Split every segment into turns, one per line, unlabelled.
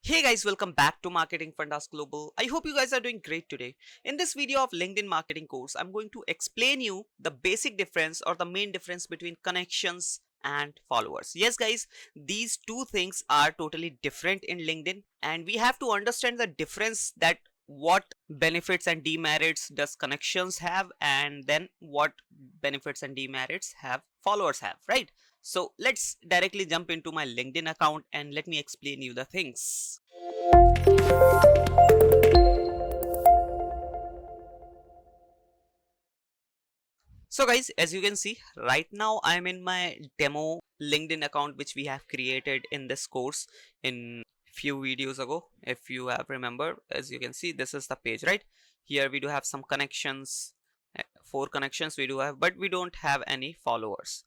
Hey guys, welcome back to Marketing Fundas Global. I hope you guys are doing great today. In this video of LinkedIn marketing course, I'm going to explain you the basic difference or the main difference between connections and followers. Yes guys, these two things are totally different in LinkedIn and we have to understand the difference, that what benefits and demerits does connections have and then what benefits and demerits have followers have, right? So let's directly jump into my LinkedIn account and let me explain you the things. So guys, as you can see right now, I'm in my demo LinkedIn account which we have created in this course in few videos ago. If you have remember, as you can see, this is the page, right? Here we do have some connections, 4 connections we do have, but we don't have any followers.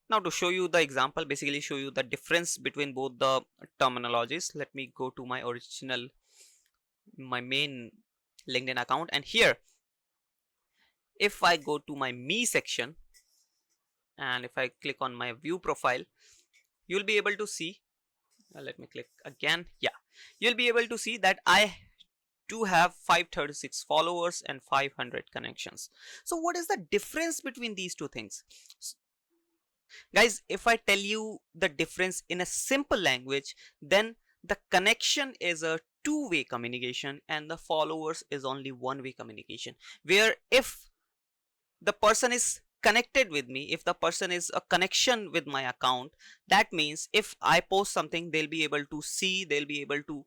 Now to show you the example, basically show you the difference between both the terminologies, let me go to my main LinkedIn account, and here if I go to my me section and if I click on my view profile, you'll be able to see, let me click again, yeah, you'll be able to see that I do have 536 followers and 500 connections. So what is the difference between these two things? Guys, if I tell you the difference in a simple language, then the connection is a two-way communication and the followers is only one-way communication, where if the person is connected with me, if the person is a connection with my account, that means if I post something, they'll be able to see, they'll be able to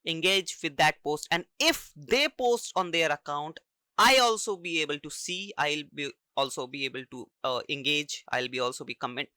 engage with that post, and if they post on their account, I also be able to see, I'll be also be able to engage, I'll be also be comment,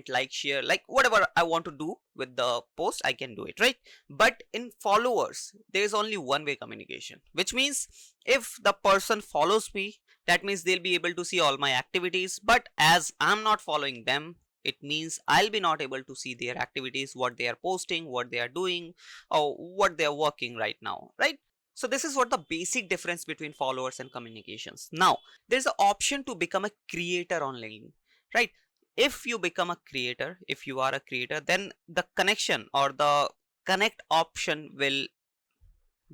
like, share, like whatever I want to do with the post, I can do it, right? But in followers, there is only one way communication, which means if the person follows me, that means they'll be able to see all my activities, but as I'm not following them, it means I'll be not able to see their activities, what they are posting, what they are doing, or what they are working right now, right? So this is what the basic difference between followers and communications. Now there's an option to become a creator on LinkedIn, right? If you become a creator, if you are a creator, then the connection or the connect option will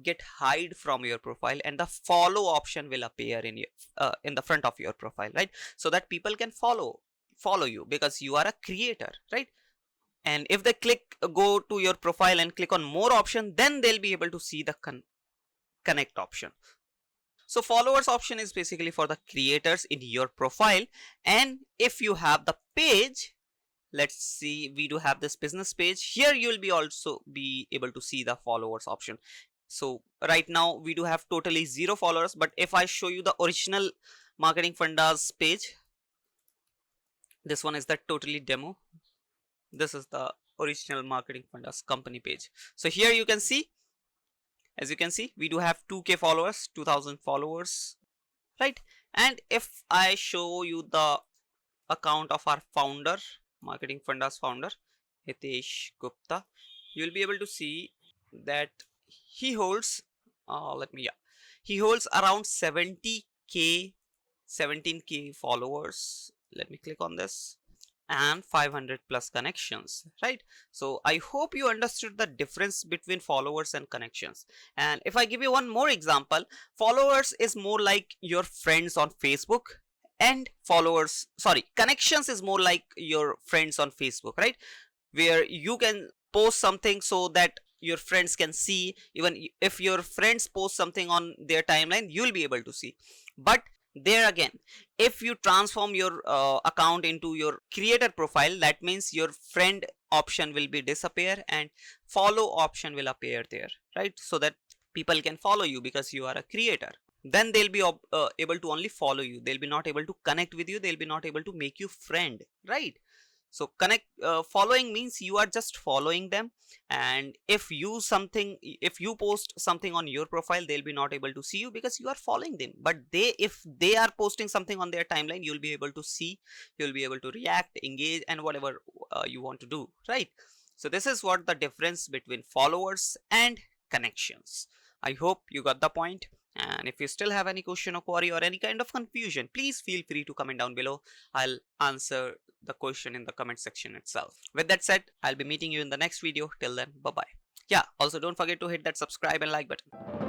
get hide from your profile and the follow option will appear in the front of your profile, right? So that people can follow you because you are a creator, right? And if they go to your profile and click on more option, then they'll be able to see the connect option. So followers option is basically for the creators in your profile, and if you have the page, let's see, we do have this business page, here you will be also be able to see the followers option. So right now we do have totally 0 followers, but if I show you the original Marketing Fundas page, this one is the totally demo, this is the original Marketing Fundas company page. So here you can see, as you can see, we do have 2k followers, 2000 followers, right? And if I show you the account of our founder, Marketing Fundas founder, Hitesh Gupta, you'll be able to see that he holds, he holds around 70k, 17k followers. Let me click on this, and 500 plus connections, right? So I hope you understood the difference between followers and connections. And if I give you one more example, followers is more like your friends on Facebook, and connections is more like your friends on Facebook, right? Where you can post something so that your friends can see, even if your friends post something on their timeline, you'll be able to see. But there again, if you transform your account into your creator profile, that means your friend option will be disappear and follow option will appear there, right? So that people can follow you because you are a creator, then they'll be able to only follow you, they'll be not able to connect with you, they'll be not able to make you friend, right? So following means you are just following them, and if you post something on your profile, they'll be not able to see you because you are following them. But if they are posting something on their timeline, you'll be able to see, you'll be able to react, engage, and whatever you want to do, right? So this is what the difference between followers and connections. I hope you got the point. And if you still have any question or query or any kind of confusion, please feel free to comment down below. I'll answer the question in the comment section itself. With that said, I'll be meeting you in the next video. Till then, bye bye. Yeah, also don't forget to hit that subscribe and like button.